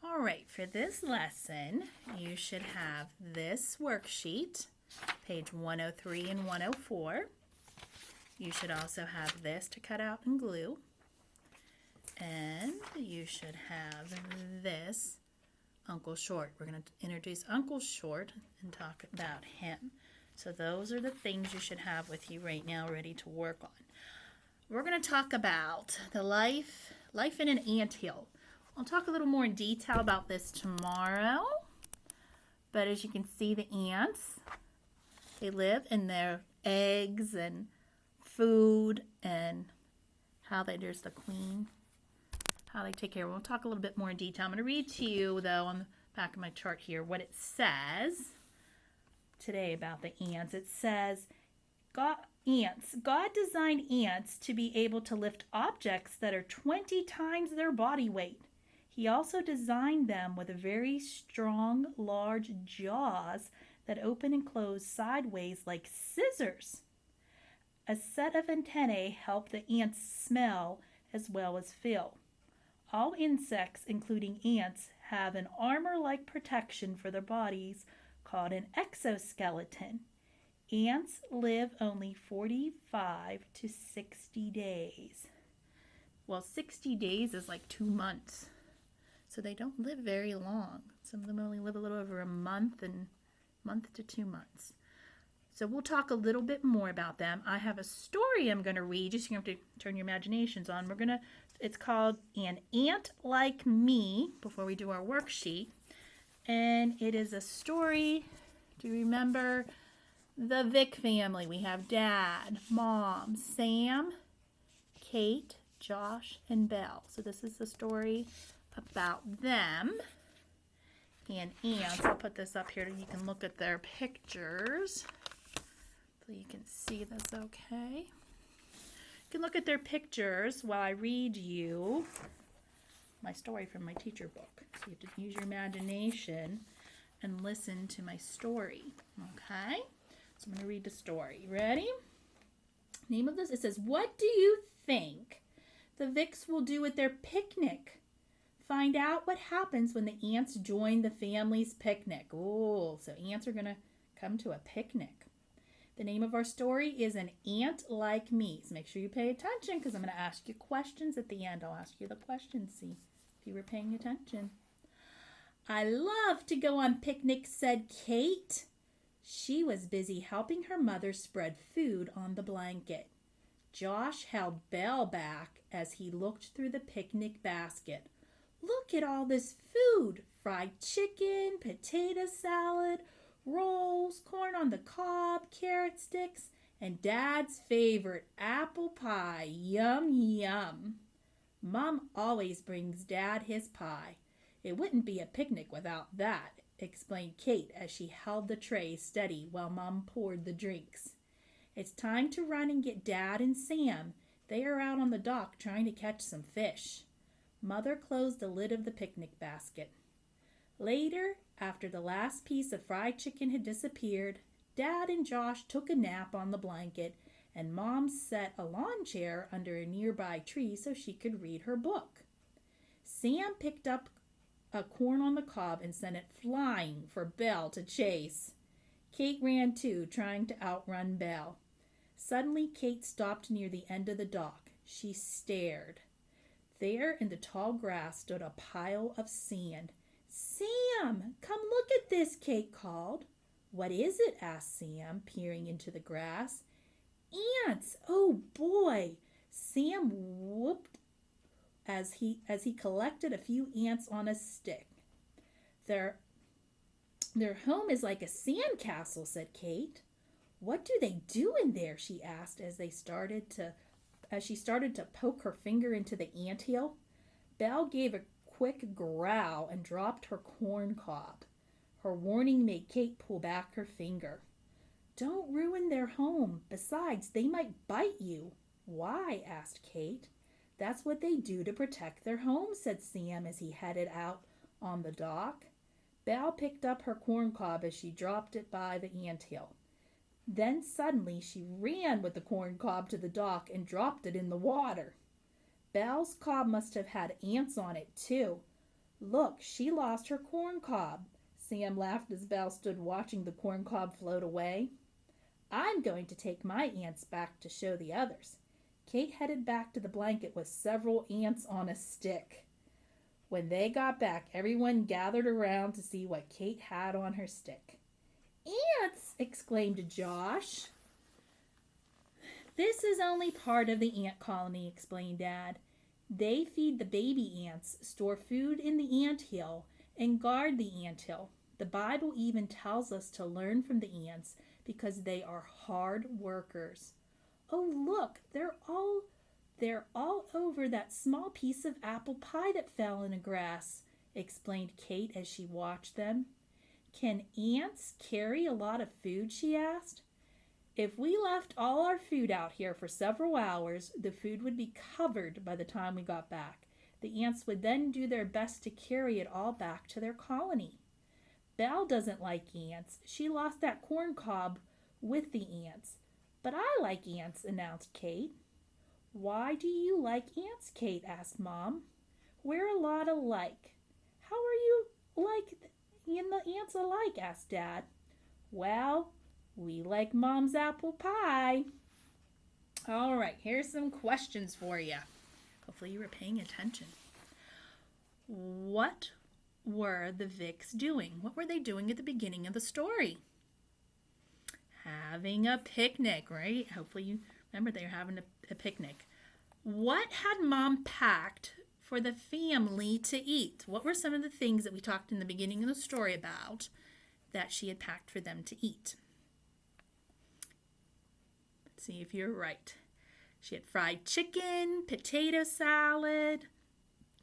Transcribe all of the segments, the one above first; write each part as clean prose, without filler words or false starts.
All right, for this lesson, you should have this worksheet, page 103 and 104. You should also have this to cut out and glue. And you should have this, Uncle Short. We're going to introduce Uncle Short and talk about him. So those are the things you should have with you right now, ready to work on. We're going to talk about the life in an anthill. I'll talk a little more in detail about this tomorrow. But as you can see, the ants, they live in their eggs and food and there's the queen, how they take care of them. We'll talk a little bit more in detail. I'm going to read to you, though, on the back of my chart here, what it says today about the ants. It says, God designed ants to be able to lift objects that are 20 times their body weight. He also designed them with very strong, large jaws that open and close sideways like scissors. A set of antennae help the ants smell as well as feel. All insects, including ants, have an armor-like protection for their bodies called an exoskeleton. Ants live only 45 to 60 days. Well, 60 days is like 2 months. So they don't live very long. Some of them only live a little over a month to 2 months. So we'll talk a little bit more about them. I have a story I'm going to read. Just you have to turn your imaginations on. It's called An Ant Like Me, before we do our worksheet. And it is a story. Do you remember the Vick family? We have Dad, Mom, Sam, Kate, Josh, and Belle. So this is the story about them and ants. I'll put this up here so you can look at their pictures so you can see this okay. You can look at their pictures while I read you my story from my teacher book. So you have to use your imagination and listen to my story. Okay? So I'm going to read the story. Ready? Name of this, it says, "What do you think the Vicks will do at their picnic? Find out what happens when the ants join the family's picnic." Oh, so ants are going to come to a picnic. The name of our story is An Ant Like Me. So make sure you pay attention because I'm going to ask you questions at the end. I'll ask you the questions, see if you were paying attention. "I love to go on picnics," said Kate. She was busy helping her mother spread food on the blanket. Josh held Belle back as he looked through the picnic basket. "Look at all this food. Fried chicken, potato salad, rolls, corn on the cob, carrot sticks, and Dad's favorite, apple pie. Yum, yum. Mom always brings Dad his pie. It wouldn't be a picnic without that," explained Kate as she held the tray steady while Mom poured the drinks. "It's time to run and get Dad and Sam. They are out on the dock trying to catch some fish." Mother closed the lid of the picnic basket. Later, after the last piece of fried chicken had disappeared, Dad and Josh took a nap on the blanket, and Mom set a lawn chair under a nearby tree so she could read her book. Sam picked up a corn on the cob and sent it flying for Belle to chase. Kate ran too, trying to outrun Belle. Suddenly, Kate stopped near the end of the dock. She stared. There in the tall grass stood a pile of sand. "Sam, come look at this," Kate called. "What is it?" asked Sam, peering into the grass. "Ants! Oh boy!" Sam whooped as he collected a few ants on a stick. Their home is like a sand castle," said Kate. "What do they do in there?" she asked as she started to poke her finger into the anthill. Belle gave a quick growl and dropped her corn cob. Her warning made Kate pull back her finger. "Don't ruin their home. Besides, they might bite you." "Why?" asked Kate. "That's what they do to protect their home," said Sam as he headed out on the dock. Belle picked up her corn cob as she dropped it by the anthill. Then suddenly she ran with the corn cob to the dock and dropped it in the water. Belle's cob must have had ants on it too. Look, she lost her corn cob. Sam laughed as Belle stood watching the corn cob float away. I'm going to take my ants back to show the others. Kate headed back to the blanket with several ants on a stick. When they got back, everyone gathered around to see what Kate had on her stick. Ants! Exclaimed Josh. This is only part of the ant colony, explained Dad. They feed the baby ants, store food in the anthill, and guard the anthill. The Bible even tells us to learn from the ants because they are hard workers. Oh, look, they're all over that small piece of apple pie that fell in the grass, explained Kate as she watched them. Can ants carry a lot of food? She asked. If we left all our food out here for several hours, the food would be covered by the time we got back. The ants would then do their best to carry it all back to their colony. Belle doesn't like ants. She lost that corn cob with the ants. But I like ants, announced Kate. Why do you like ants, Kate asked Mom. We're a lot alike. How are you and the ants alike, asked Dad. Well, we like Mom's apple pie. All right, here's some questions for you. Hopefully you were paying attention. What were the Vicks doing? What were they doing at the beginning of the story? Having a picnic, right? Hopefully you remember they were having a picnic. What had Mom packed for the family to eat? What were some of the things that we talked in the beginning of the story about that she had packed for them to eat? Let's see if you're right. She had fried chicken, potato salad,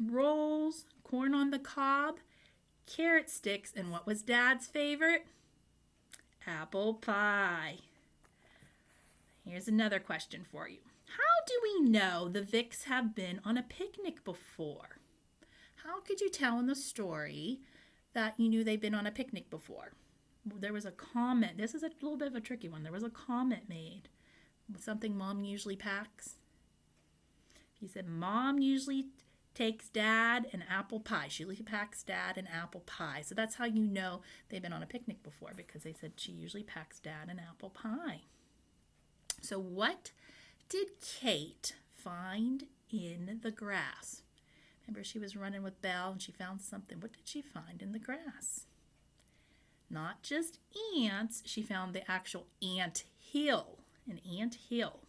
rolls, corn on the cob, carrot sticks, and what was Dad's favorite? Apple pie. Here's another question for you. How do we know the Vicks have been on a picnic before? How could you tell in the story that you knew they'd been on a picnic before? There was a comment. This is a little bit of a tricky one. There was a comment made. Something Mom usually packs. He said, Mom usually takes Dad an apple pie. She usually packs Dad an apple pie. So that's how you know they've been on a picnic before, because they said she usually packs Dad an apple pie. So what did Kate find in the grass? Remember, she was running with Belle and she found something. What did she find in the grass? Not just ants. She found the actual ant hill, an ant hill.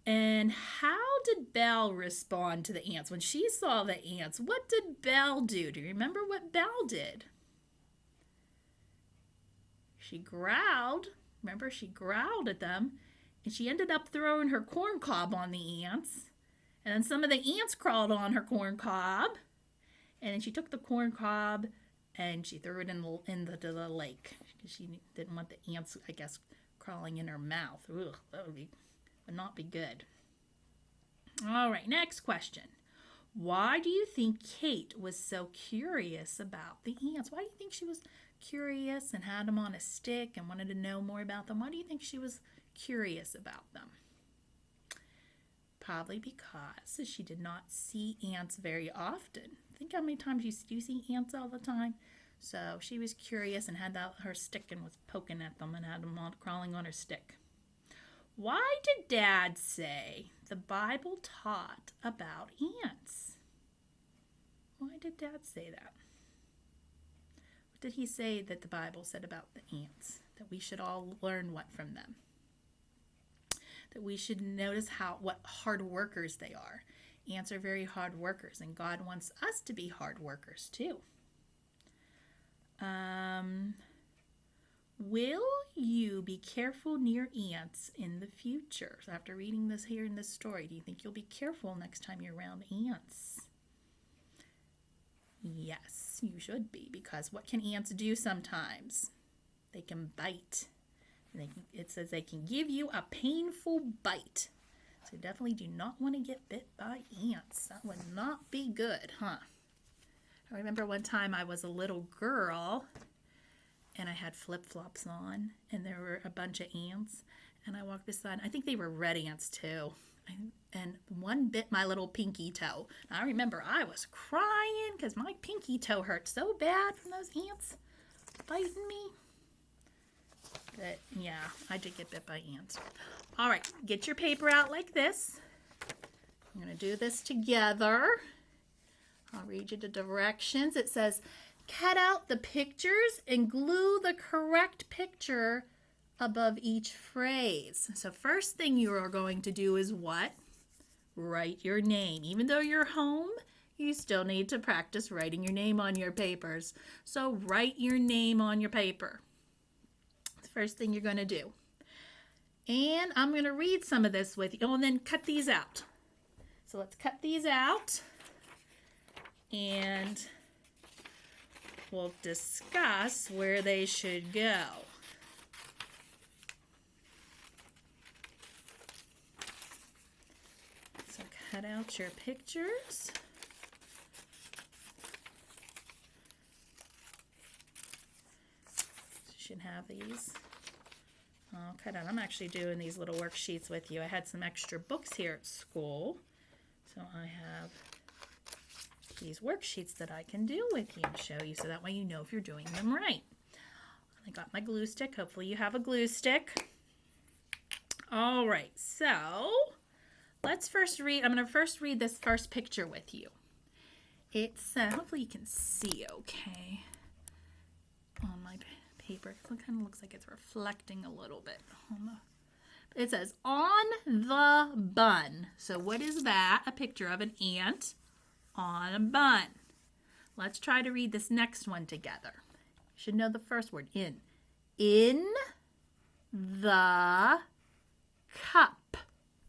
And how did Belle respond to the ants? When she saw the ants, what did Belle do? Do you remember what Belle did? She growled. Remember, she growled at them, and she ended up throwing her corn cob on the ants. And then some of the ants crawled on her corn cob. And then she took the corn cob and she threw it into the lake. She didn't want the ants, I guess, crawling in her mouth. Ugh, that would not be good. All right, next question. Why do you think Kate was so curious about the ants? Why do you think she was curious and had them on a stick and wanted to know more about them? Why do you think she was curious about them? Probably because she did not see ants very often. Think how many times you see ants all the time. So she was curious and had her stick and was poking at them and had them crawling on her stick. Why did Dad say the Bible taught about ants? Why did Dad say that? What did he say that the Bible said about the ants? That we should all learn what from them? That we should notice what hard workers they are. Ants are very hard workers, and God wants us to be hard workers too. Will you be careful near ants in the future? So after reading this here in this story, do you think you'll be careful next time you're around ants? Yes, you should be, because what can ants do sometimes? They can bite. It says they can give you a painful bite. So definitely do not want to get bit by ants. That would not be good, huh? I remember one time I was a little girl and I had flip-flops on and there were a bunch of ants and I walked beside, I think they were red ants too. and one bit my little pinky toe. I remember I was crying because my pinky toe hurt so bad from those ants biting me. But yeah, I did get bit by ants. All right, get your paper out like this. I'm going to do this together. I'll read you the directions. It says, cut out the pictures and glue the correct picture above each phrase. So first thing you are going to do is what? Write your name. Even though you're home, you still need to practice writing your name on your papers. So write your name on your paper. It's the first thing you're going to do. And I'm going to read some of this with you. Oh, and then cut these out. So let's cut these out. And we'll discuss where they should go. So cut out your pictures. You should have these all cut out. I'm actually doing these little worksheets with you. I had some extra books here at school, so I have these worksheets that I can do with you and show you, so that way you know if you're doing them right. I got my glue stick. Hopefully you have a glue stick. All right, so let's first read. I'm going to first read this first picture with you. It's hopefully you can see okay on my paper. It kind of looks like it's reflecting a little bit. It says on the bun. So what is that? A picture of an ant on a bun. Let's try to read this next one together. You should know the first word, in. In the cup.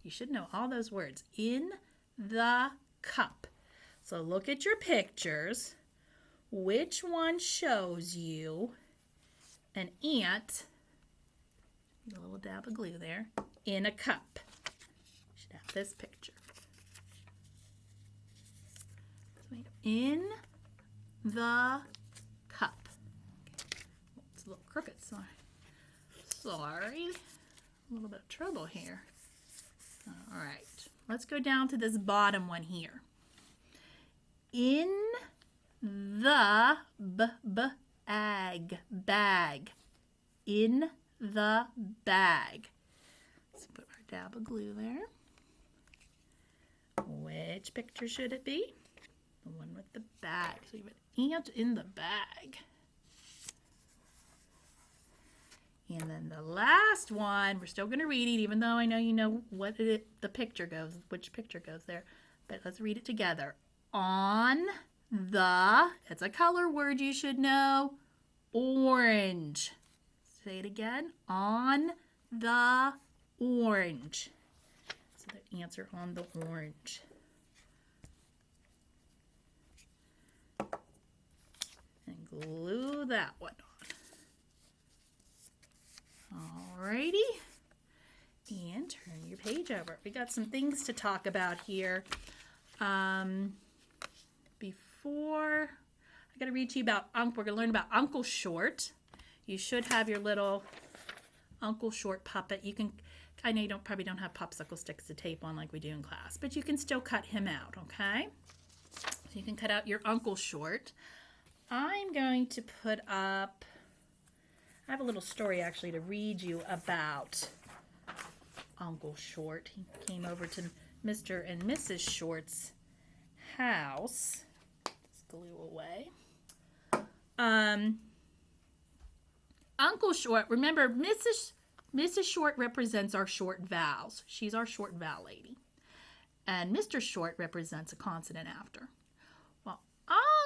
You should know all those words. In the cup. So look at your pictures. Which one shows you an ant, a little dab of glue there, in a cup? You should have this picture. In the cup. It's a little crooked, sorry. Sorry. A little bit of trouble here. All right. Let's go down to this bottom one here. In the bag. In the bag. Let's put our dab of glue there. Which picture should it be? The one with the bag. So you have an ant in the bag. And then the last one, we're still going to read it, even though I know you know what the picture goes, which picture goes there. But let's read it together. On the, it's a color word you should know, orange. Say it again. On the orange. So the ants are on the orange. And glue that one on. Alrighty. And turn your page over. We got some things to talk about here. Before I got to read to you about we're going to learn about Uncle Short. You should have your little Uncle Short puppet. You can, I know you probably don't have popsicle sticks to tape on like we do in class, but you can still cut him out, okay? So you can cut out your Uncle Short. I'm going to put up, I have a little story actually to read you about Uncle Short. He came over to Mr. and Mrs. Short's house. Let's glue away. Uncle Short, remember Mrs. Short represents our short vowels. She's our short vowel lady. And Mr. Short represents a consonant after. Well,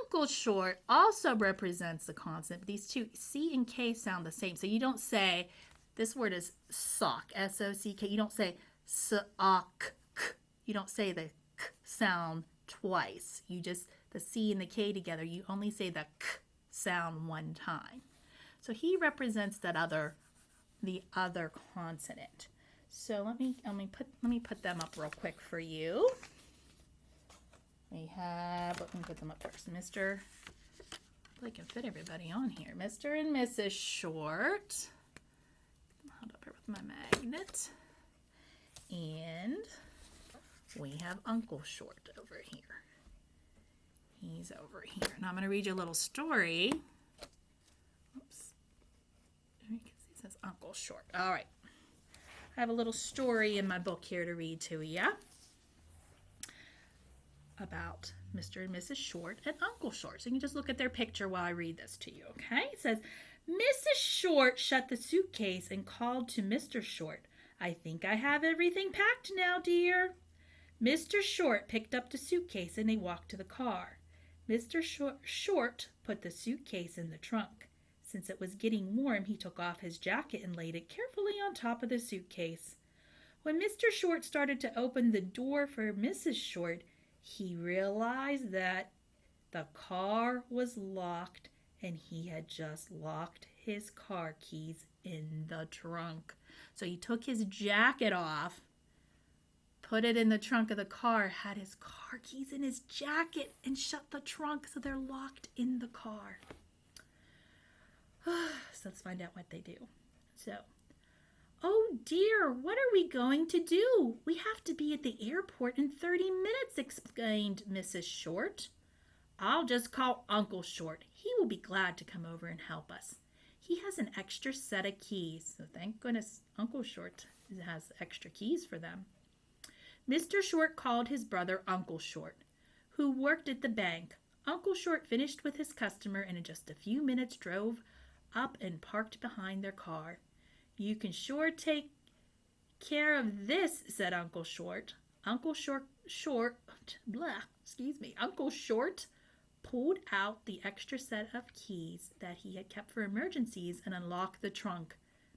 Uncle Short also represents the consonant, but these two, C and K, sound the same. So you don't say, this word is sock, S-O-C-K. You don't say sock. You don't say the k sound twice. You just, the C and the K together, you only say the k sound one time. So he represents the other consonant. So let me put them up real quick for you. Let me put them up first. I can fit everybody on here. Mr. and Mrs. Short. Hold up here with my magnet. And we have Uncle Short over here. He's over here. And I'm going to read you a little story. Oops. You can see it says Uncle Short. All right. I have a little story in my book here to read to you about Mr. and Mrs. Short and Uncle Short. So you can just look at their picture while I read this to you, okay? It says, Mrs. Short shut the suitcase and called to Mr. Short. I think I have everything packed now, dear. Mr. Short picked up the suitcase and they walked to the car. Mr. Short put the suitcase in the trunk. Since it was getting warm, he took off his jacket and laid it carefully on top of the suitcase. When Mr. Short started to open the door for Mrs. Short, he realized that the car was locked and he had just locked his car keys in the trunk. So he took his jacket off, put it in the trunk of the car, had his car keys in his jacket, and shut the trunk so they're locked in the car. So let's find out what they do. So, oh dear, what are we going to do? We have to be at the airport in 30 minutes, exclaimed Mrs. Short. I'll just call Uncle Short. He will be glad to come over and help us. He has an extra set of keys. So thank goodness Uncle Short has extra keys for them. Mr. Short called his brother Uncle Short, who worked at the bank. Uncle Short finished with his customer and in just a few minutes drove up and parked behind their car. You can sure take care of this, said Uncle Short. Uncle Short pulled out the extra set of keys that he had kept for emergencies and unlocked the trunk.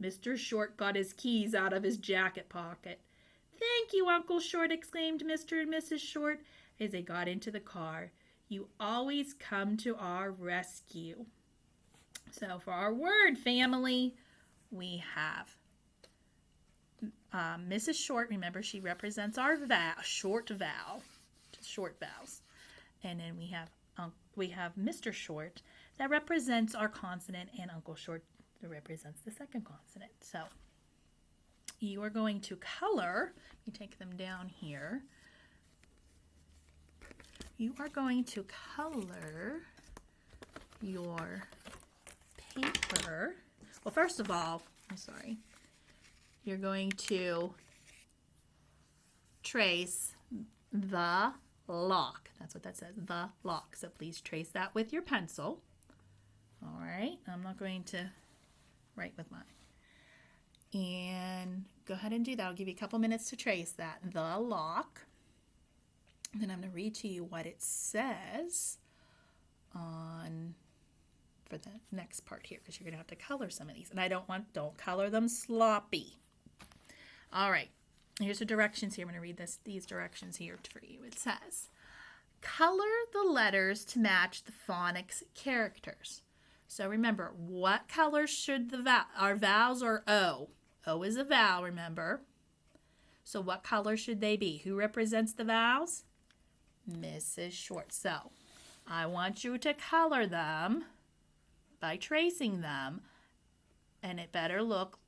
Mr. Short got his keys out of his jacket pocket. Thank you, Uncle Short, exclaimed Mr. and Mrs. Short as they got into the car. You always come to our rescue. So for our word family, we have Mrs. Short. Remember, she represents our short vowels. And then we have Mr. Short that represents our consonant, and Uncle Short that represents the second consonant. So you are going to color. You take them down here. You are going to color your paper. Well, first of all, you're going to trace the lock. That's what that says, the lock. So please trace that with your pencil. All right, I'm not going to write with mine. And go ahead and do that. I'll give you a couple minutes to trace that, the lock. And then I'm going to read to you what it says for the next part here, because you're going to have to color some of these. And don't color them sloppy. All right, here's the directions here. I'm going to read these directions here for you. It says, color the letters to match the phonics characters. So remember, what color should our vowels are O. O is a vowel, remember. So what color should they be? Who represents the vowels? Mrs. Short. So I want you to color them by tracing them, and it better look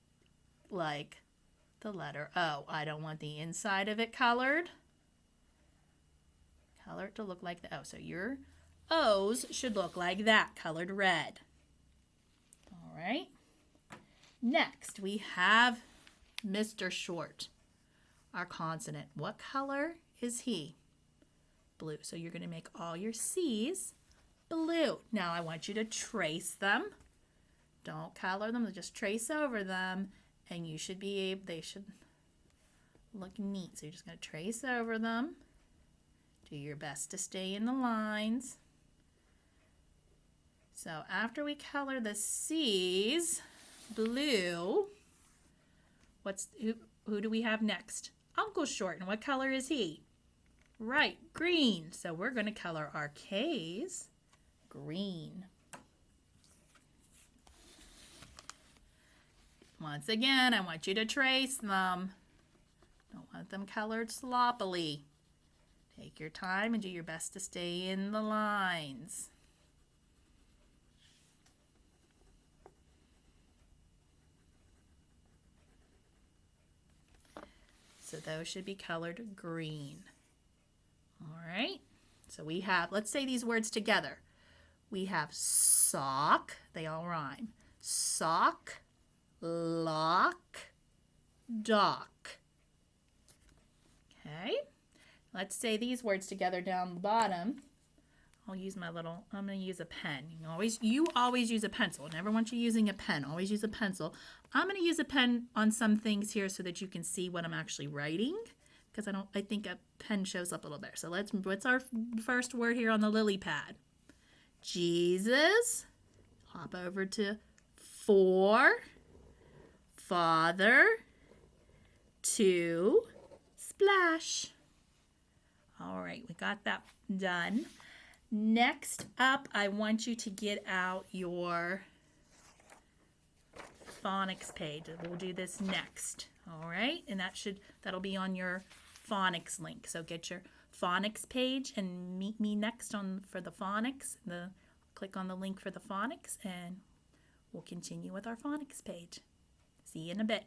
like the letter O. I don't want the inside of it colored. Color it to look like the O. So your O's should look like that, colored red. All right. Next, we have Mr. Short, our consonant. What color is he? Blue. So you're going to make all your C's blue. Now I want you to trace them. Don't color them, just trace over them, and they should look neat. So you're just going to trace over them. Do your best to stay in the lines. So after we color the C's blue, who do we have next? Uncle Short. And what color is he? Right, green. So we're going to color our K's green. Once again, I want you to trace them. Don't want them colored sloppily. Take your time and do your best to stay in the lines. So those should be colored green. All right. So we have, let's say these words together. We have sock, they all rhyme. Sock, lock, dock. Okay. Let's say these words together down the bottom. I'm going to use a pen. You always use a pencil. I never want you using a pen. Always use a pencil. I'm going to use a pen on some things here so that you can see what I'm actually writing, because I think a pen shows up a little better. So what's our first word here on the lily pad? Jesus. Hop over to for, father, to, splash. All right, we got that done. Next up, I want you to get out your phonics page. We'll do this next. All right, and that'll be on your phonics link. So get your phonics page and meet me next for the phonics. Click on the link for the phonics, and we'll continue with our phonics page. See you in a bit.